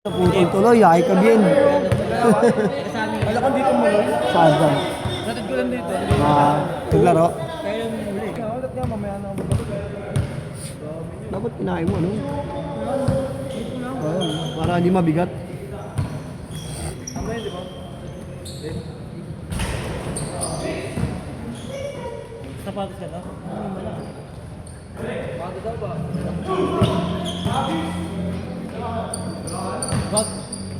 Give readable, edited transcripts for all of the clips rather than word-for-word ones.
Putol tuloy, ay ka bien. Wala kang dito mo. Saan ba? Natid ko lang dito. Naglaro? Kaya yung huli. Ulit nga, mamaya na ako. Dapat kinain mo, ano? Para hindi mabigat. Mamaya, di ba? Sapatos ka na? Wala. Bago daw ba? Bag,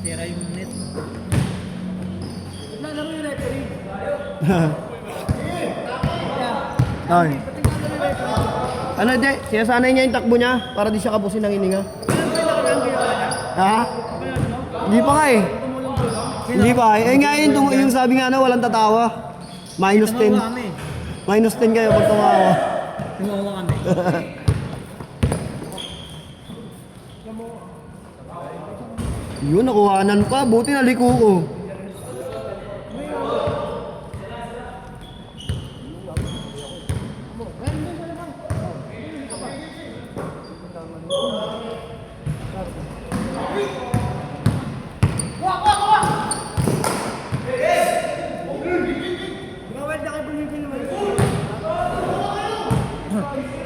sira yung net. Nalaro yung referee. Ay. Ano, de? Sinasanay niya yung takbo niya para di siya kapusin ng hininga. Ha? Hindi pa nga eh. Hindi pa eh. Eh nga yung sabi nga na walang tatawa. Minus 10. Minus 10 kayo pag tumawa. Tumawa kami. Yun, nakuhanan pa. Buti naliko ko.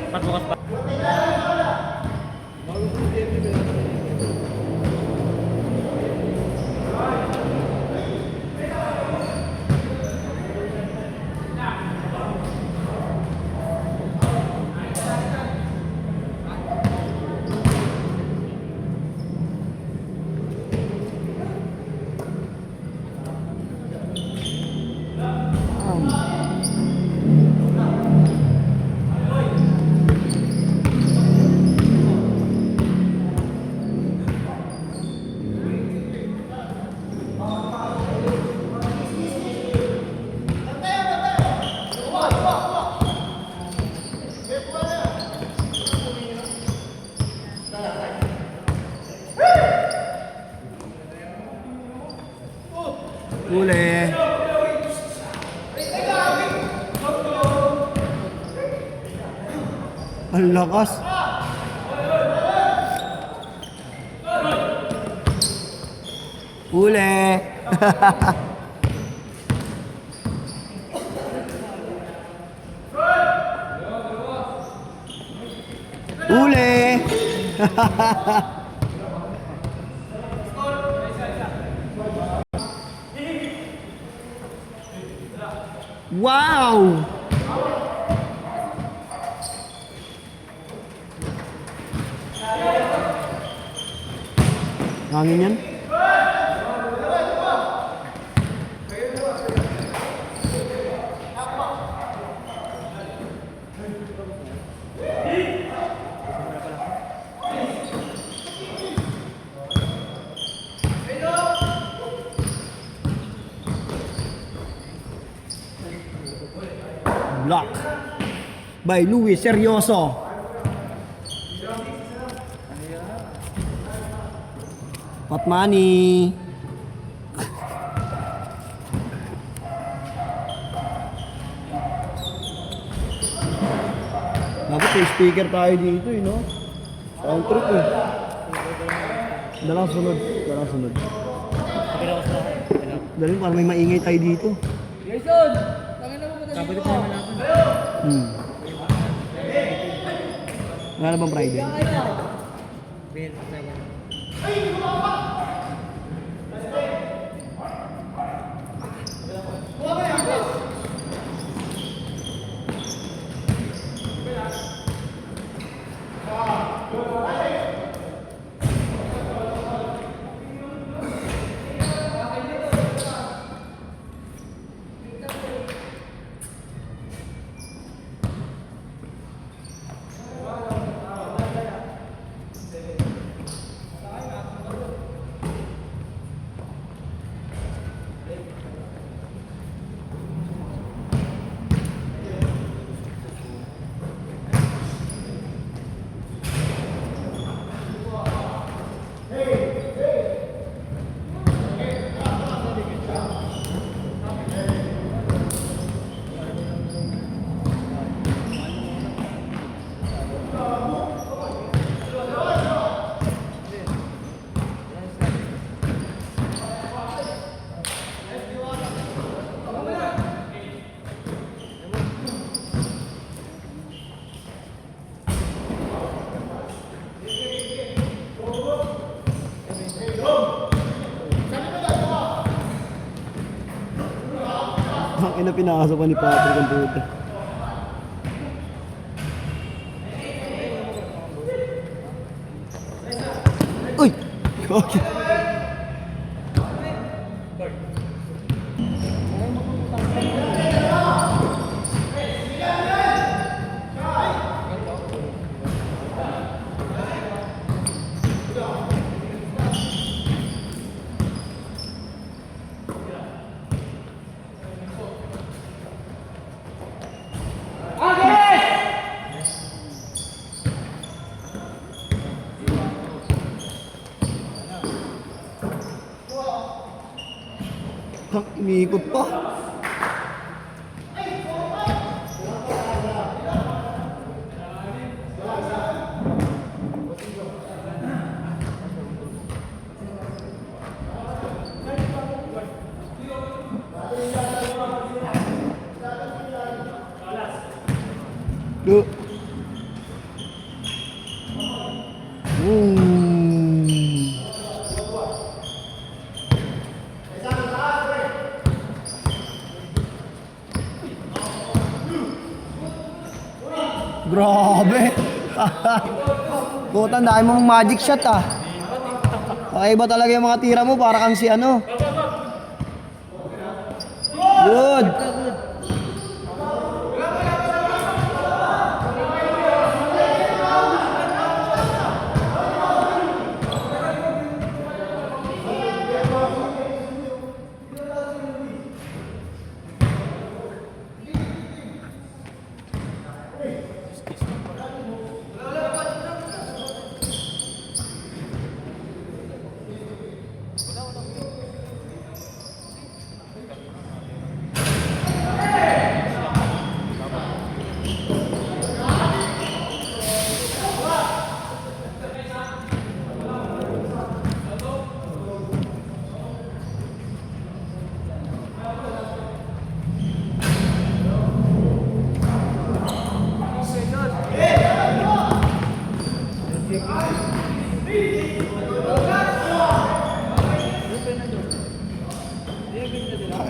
Pagbukas pa. Huli. Ang lakas. Huli. Huli. Wow! Hangin yan? Block by Luis Seryoso. Patmani. Dapat may speaker tayo dito eh, no? Sound trip eh. Dalang sunod. Dalang sunod. Dalang para may maingay tayo dito. Jason! Kapit pa naman ako. Wala na bang Friday? Ben, second. Ang ina, pinasok pa ni Patrick ang puta. Uy! Okay. Umiikot pa. Duh. Grabe. Puta, dahil mong magic shot ah. Kakaiba talaga yung mga tira mo, para kang si ano. Good.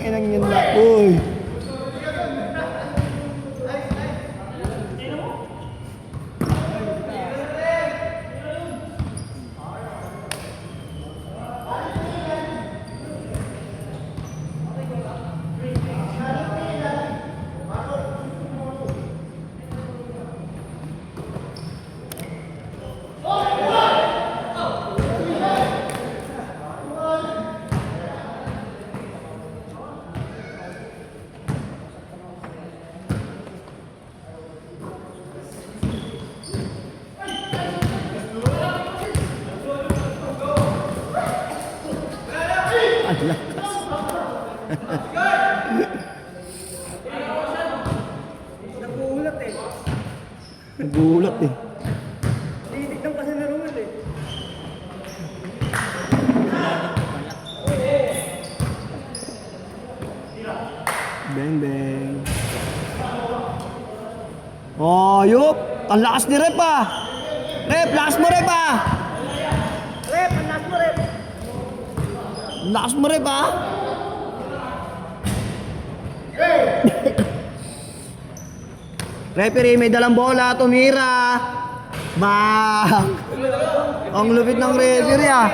Inang yun na. Uy. Ang lakas. Nagulat eh. Nagulat eh. Titignan kasi na Romel eh. Bang bang. Oh, yup. Ang lakas ni Rep ah. Rep, lakas mo Rep ah. Rep, ang lakas mo Rep. Ang lakas mo Rep ah. Referee, may dalang bola, tumira. Bang! Ang lupit ng referee ah.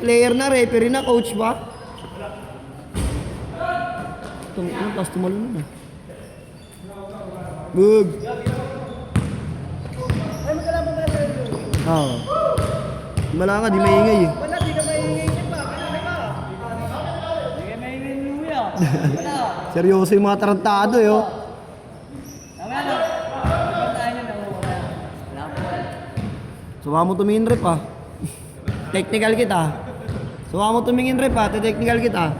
Player na, referee na, coach ba? Ano, tapos tumalun na. Good. Ay, magkalaban ka na rin. Oo. Wala nga, di maingay eh. Wala, di ka maingay pa. Kanina ka. Di ka maingay ni Luya. Wala. Seryoso yung mga tarantado eh oh. Tama na. Pagkain na ako. Wala po. Suwa mo tumingin Rep ah. Technical kita. Suwa mo tumingin Rep ah, technical kita.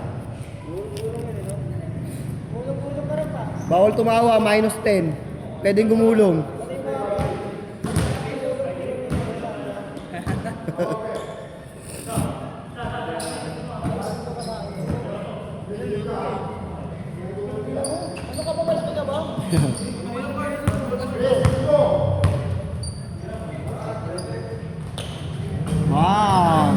Bawal tumawa, -10. Pwedeng gumulong. Ano ka ba, malaki ka ba? Wow.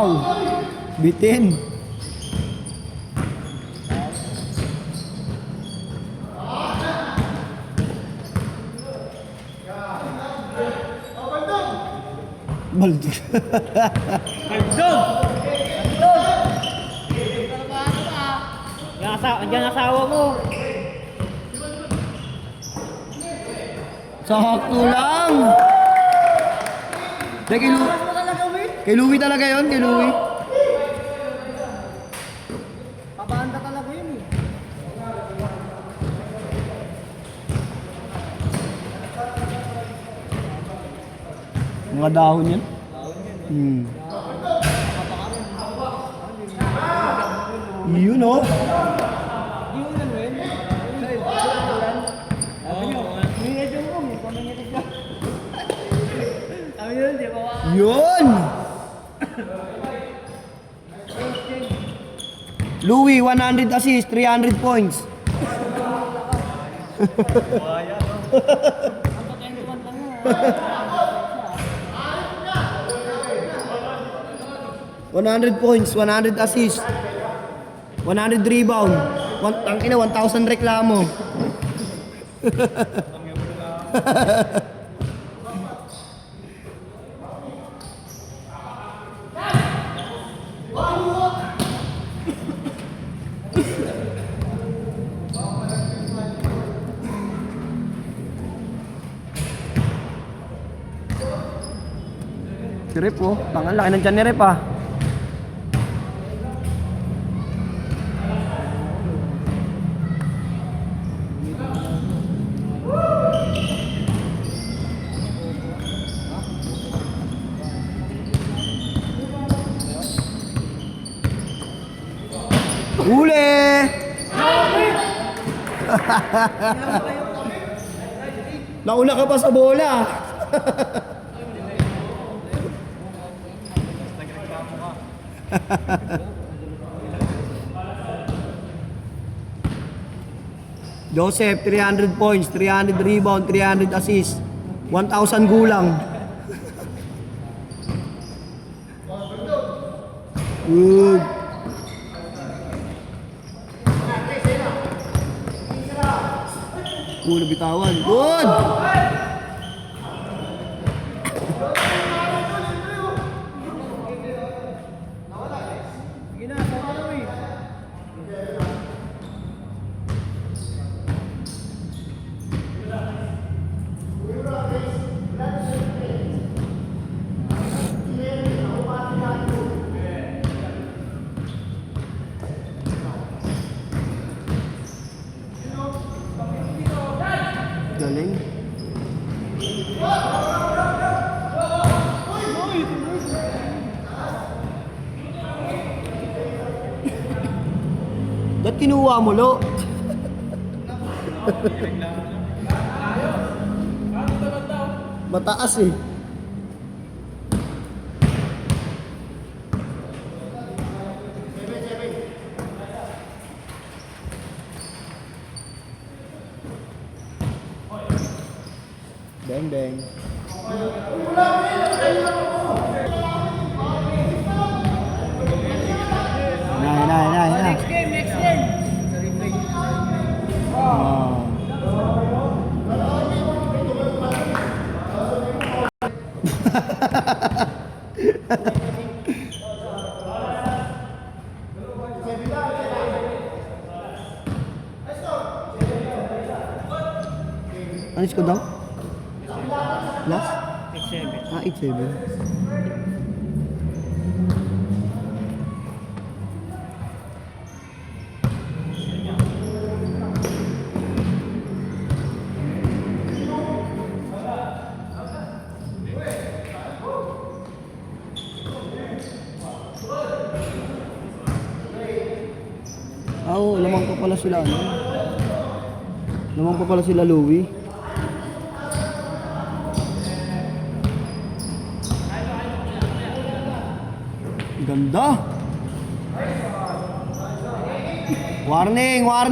Wow! Bitin. Baldog. Andiyan ang asawa mo. Sakto lang. Kay Louie. Kay Louie talaga yun, kay Louie. Pabanda talaga yun eh. Mga dahon yan. Hmm. Yun oh. Di mo lang rin. Sabi nyo, minigyan mo kami, paminigyan ka. Sabi nyo, di ba? Yun! Louie, 100 assists, 300 points. Ang patentuan lang nga. 100 points, 100 assists, 100 rebound, tangina 1,000 reklamo. Si Rip oh, tangan laki ng tiyan ni Rip ah. Huli! Nauna ka pa sa bola. Joseph, 300 points, 300 rebound, 300 assists, 1,000 gulang. Good. Nabitawan. Good! Sige na, sama mo eh. Galing. Ba't kinuha mo, Lo? Mataas eh. Bang bang. Nay. Next game, next game. Oh. Ano score daw? Last? 6-7. Ah, 8-7. Oo, lamang pa pala sila ano. Lamang pa pala sila Louie. Ganda. Warning, warning.